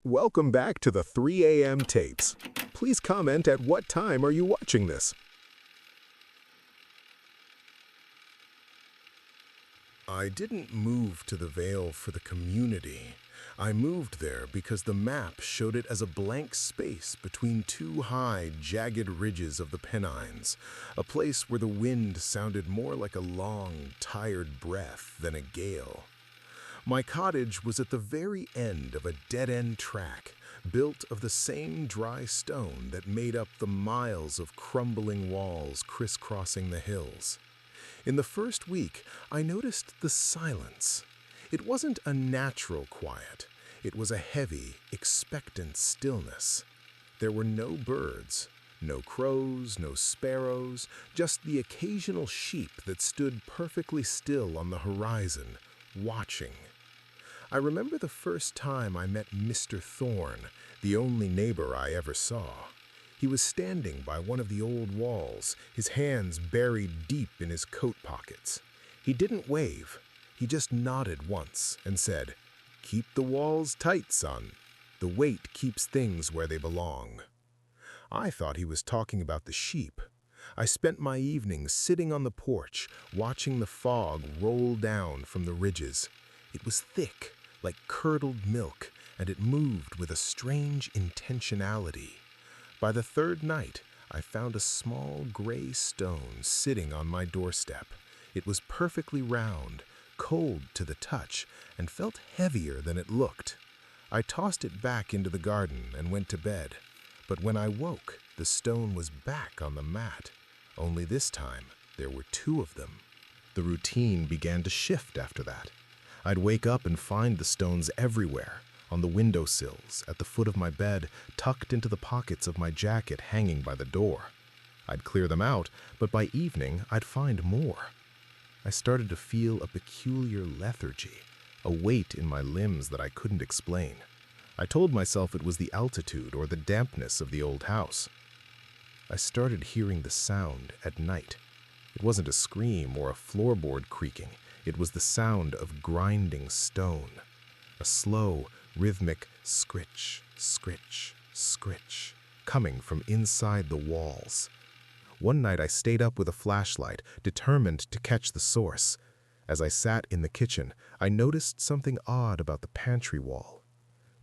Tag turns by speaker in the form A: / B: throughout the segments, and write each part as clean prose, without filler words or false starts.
A: Welcome back to the 3 a.m. tapes. Please comment at what time are you watching this. I didn't move to the Vale for the community. I moved there because the map showed it as a blank space between two high, jagged ridges of the Pennines, a place where the wind sounded more like a long, tired breath than a gale. My cottage was at the very end of a dead-end track, built of the same dry stone that made up the miles of crumbling walls crisscrossing the hills. In the first week, I noticed the silence. It wasn't a natural quiet. It was a heavy, expectant stillness. There were no birds, no crows, no sparrows, just the occasional sheep that stood perfectly still on the horizon, watching. I remember the first time I met Mr. Thorne, the only neighbor I ever saw. He was standing by one of the old walls, his hands buried deep in his coat pockets. He didn't wave. He just nodded once and said, "Keep the walls tight, son. The weight keeps things where they belong." I thought he was talking about the sheep. I spent my evenings sitting on the porch, watching the fog roll down from the ridges. It was thick, like curdled milk, and it moved with a strange intentionality. By the third night, I found a small gray stone sitting on my doorstep. It was perfectly round, cold to the touch, and felt heavier than it looked. I tossed it back into the garden and went to bed. But when I woke, the stone was back on the mat. Only this time, there were two of them. The routine began to shift after that. I'd wake up and find the stones everywhere, on the windowsills, at the foot of my bed, tucked into the pockets of my jacket hanging by the door. I'd clear them out, but by evening I'd find more. I started to feel a peculiar lethargy, a weight in my limbs that I couldn't explain. I told myself it was the altitude or the dampness of the old house. I started hearing the sound at night. It wasn't a scream or a floorboard creaking. It was the sound of grinding stone. A slow, rhythmic scritch, scritch, scritch, coming from inside the walls. One night I stayed up with a flashlight, determined to catch the source. As I sat in the kitchen, I noticed something odd about the pantry wall.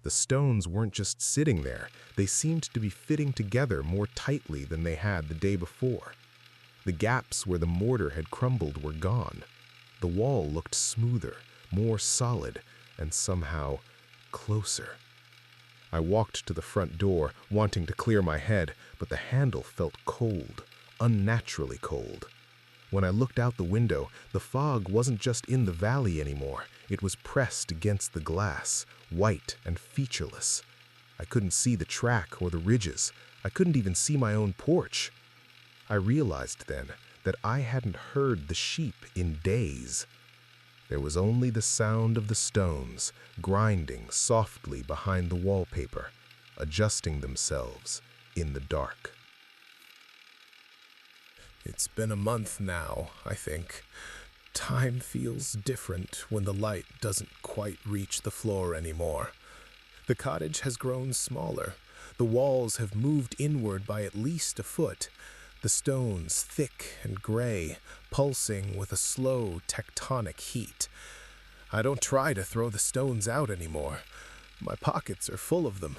A: The stones weren't just sitting there, they seemed to be fitting together more tightly than they had the day before. The gaps where the mortar had crumbled were gone. The wall looked smoother, more solid, and somehow closer. I walked to the front door, wanting to clear my head, but the handle felt cold, unnaturally cold. When I looked out the window, the fog wasn't just in the valley anymore. It was pressed against the glass, white and featureless. I couldn't see the track or the ridges. I couldn't even see my own porch. I realized then that I hadn't heard the sheep in days. There was only the sound of the stones grinding softly behind the wallpaper, adjusting themselves in the dark. It's been a month now, I think. Time feels different when the light doesn't quite reach the floor anymore. The cottage has grown smaller. The walls have moved inward by at least a foot. The stones thick and gray, pulsing with a slow tectonic heat. I don't try to throw the stones out anymore. My pockets are full of them.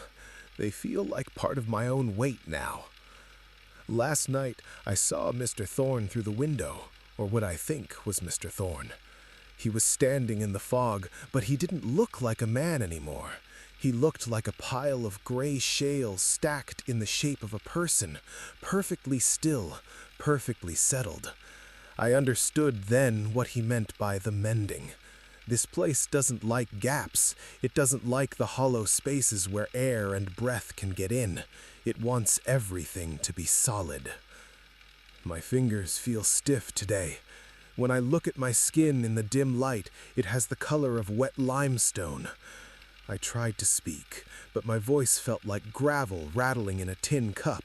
A: They feel like part of my own weight now. Last night, I saw Mr. Thorne through the window, or what I think was Mr. Thorne. He was standing in the fog, but he didn't look like a man anymore. He looked like a pile of gray shale stacked in the shape of a person, perfectly still, perfectly settled. I understood then what he meant by the mending. This place doesn't like gaps. It doesn't like the hollow spaces where air and breath can get in. It wants everything to be solid. My fingers feel stiff today. When I look at my skin in the dim light, it has the color of wet limestone. I tried to speak, but my voice felt like gravel rattling in a tin cup.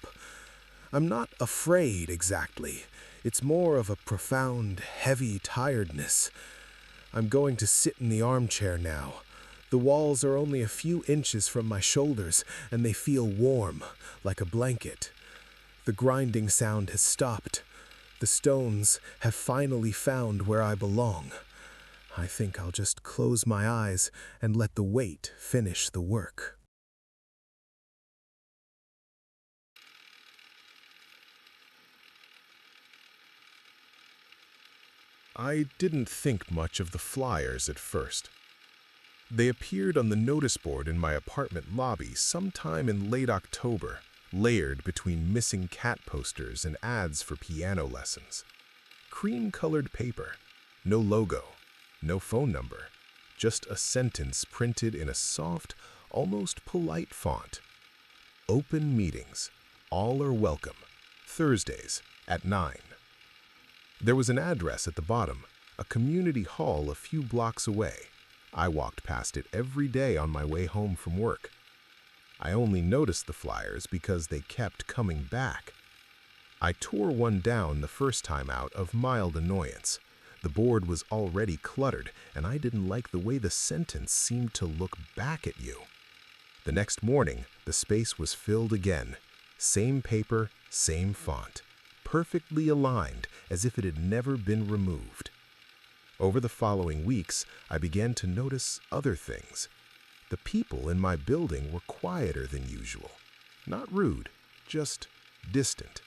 A: I'm not afraid exactly. It's more of a profound, heavy tiredness. I'm going to sit in the armchair now. The walls are only a few inches from my shoulders, and they feel warm, like a blanket. The grinding sound has stopped. The stones have finally found where I belong. I think I'll just close my eyes and let the weight finish the work. I didn't think much of the flyers at first. They appeared on the notice board in my apartment lobby sometime in late October, layered between missing cat posters and ads for piano lessons. Cream-colored paper, no logo, no phone number, just a sentence printed in a soft, almost polite font. Open meetings. All are welcome. Thursdays at 9. There was an address at the bottom, a community hall a few blocks away. I walked past it every day on my way home from work. I only noticed the flyers because they kept coming back. I tore one down the first time out of mild annoyance. The board was already cluttered, and I didn't like the way the sentence seemed to look back at you. The next morning, the space was filled again. Same paper, same font. Perfectly aligned, as if it had never been removed. Over the following weeks, I began to notice other things. The people in my building were quieter than usual. Not rude, just distant.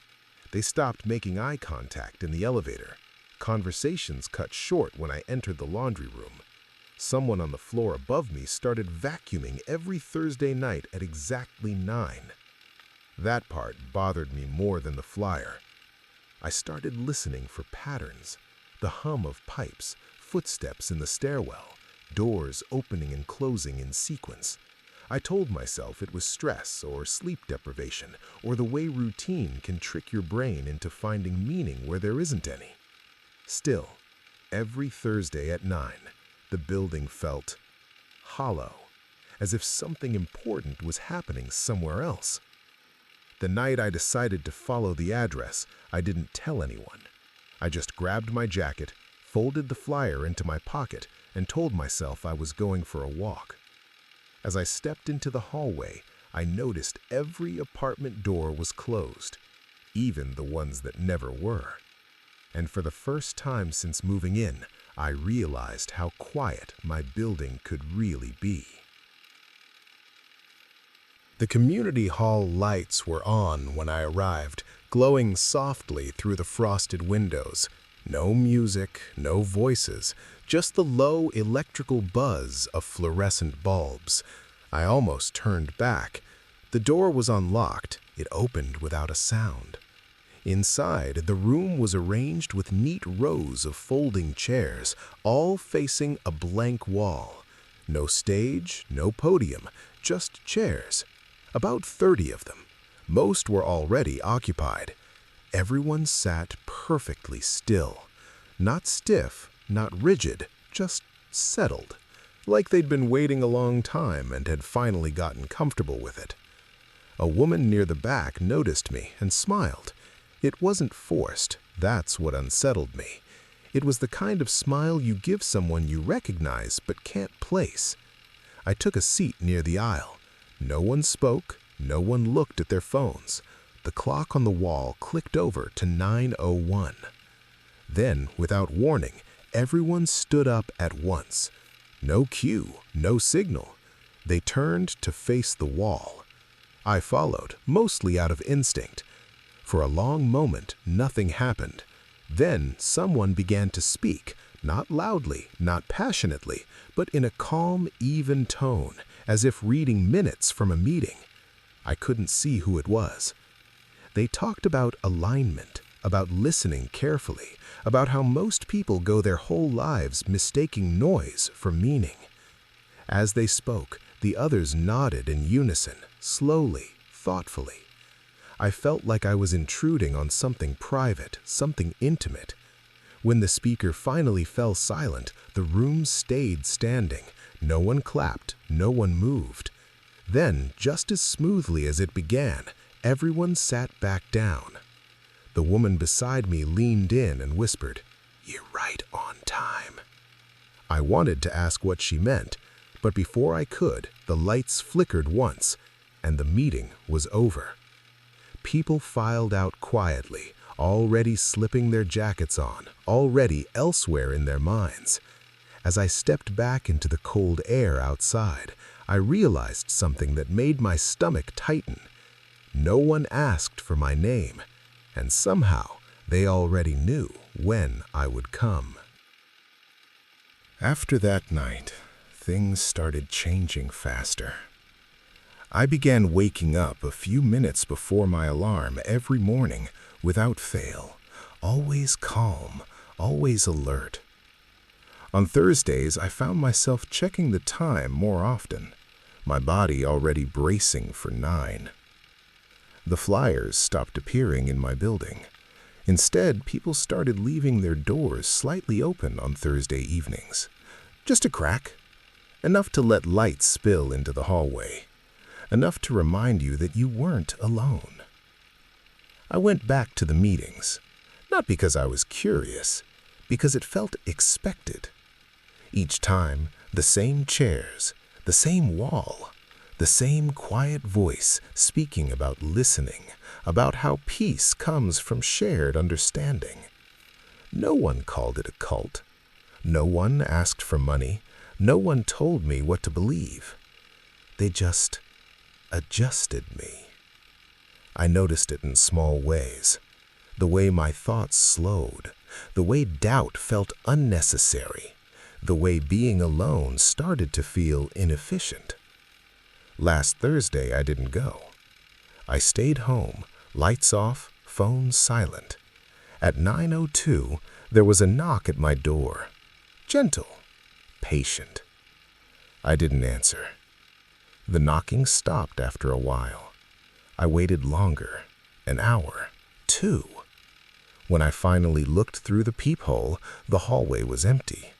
A: They stopped making eye contact in the elevator. Conversations cut short when I entered the laundry room. Someone on the floor above me started vacuuming every Thursday night at exactly 9. That part bothered me more than the flyer. I started listening for patterns, the hum of pipes, footsteps in the stairwell, doors opening and closing in sequence. I told myself it was stress or sleep deprivation, or the way routine can trick your brain into finding meaning where there isn't any. Still, every Thursday at 9, the building felt hollow, as if something important was happening somewhere else. The night I decided to follow the address, I didn't tell anyone. I just grabbed my jacket, folded the flyer into my pocket, and told myself I was going for a walk. As I stepped into the hallway, I noticed every apartment door was closed, even the ones that never were. And for the first time since moving in, I realized how quiet my building could really be. The community hall lights were on when I arrived, glowing softly through the frosted windows. No music, no voices, just the low electrical buzz of fluorescent bulbs. I almost turned back. The door was unlocked. It opened without a sound. Inside, the room was arranged with neat rows of folding chairs, all facing a blank wall. No stage, no podium, just chairs. About 30 of them. Most were already occupied. Everyone sat perfectly still. Not stiff, not rigid, just settled. Like they'd been waiting a long time and had finally gotten comfortable with it. A woman near the back noticed me and smiled. It wasn't forced. That's what unsettled me. It was the kind of smile you give someone you recognize but can't place. I took a seat near the aisle. No one spoke, no one looked at their phones. The clock on the wall clicked over to 9:01. Then, without warning, everyone stood up at once. No cue, no signal. They turned to face the wall. I followed, mostly out of instinct. For a long moment, nothing happened. Then someone began to speak, not loudly, not passionately, but in a calm, even tone, as if reading minutes from a meeting. I couldn't see who it was. They talked about alignment, about listening carefully, about how most people go their whole lives mistaking noise for meaning. As they spoke, the others nodded in unison, slowly, thoughtfully. I felt like I was intruding on something private, something intimate. When the speaker finally fell silent, the room stayed standing. No one clapped, no one moved. Then, just as smoothly as it began, everyone sat back down. The woman beside me leaned in and whispered, "You're right on time." I wanted to ask what she meant, But before I could, the lights flickered once, and the meeting was over. People filed out quietly, already slipping their jackets on, already elsewhere in their minds. As I stepped back into the cold air outside, I realized something that made my stomach tighten. No one asked for my name, and somehow they already knew when I would come. After that night, things started changing faster. I began waking up a few minutes before my alarm every morning without fail, always calm, always alert. On Thursdays, I found myself checking the time more often, my body already bracing for 9. The flyers stopped appearing in my building. Instead, people started leaving their doors slightly open on Thursday evenings. Just a crack, enough to let light spill into the hallway, enough to remind you that you weren't alone. I went back to the meetings, not because I was curious, because it felt expected. Each time, the same chairs, the same wall, the same quiet voice speaking about listening, about how peace comes from shared understanding. No one called it a cult. No one asked for money. No one told me what to believe. They just adjusted me. I noticed it in small ways. The way my thoughts slowed, the way doubt felt unnecessary, the way being alone started to feel inefficient. Last Thursday, I didn't go. I stayed home, lights off, phone silent. At 9:02, there was a knock at my door. Gentle, patient. I didn't answer. The knocking stopped after a while. I waited longer, an hour, 2. When I finally looked through the peephole, the hallway was empty.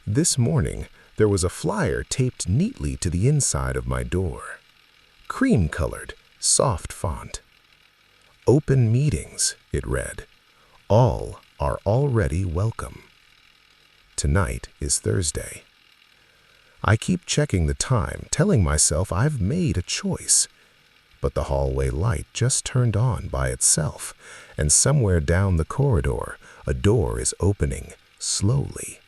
A: This morning, there was a flyer taped neatly to the inside of my door. Cream-colored, soft font. Open meetings, it read. All are already welcome. Tonight is Thursday. I keep checking the time, telling myself I've made a choice. But the hallway light just turned on by itself, and somewhere down the corridor, a door is opening slowly,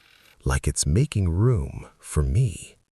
A: like it's making room for me.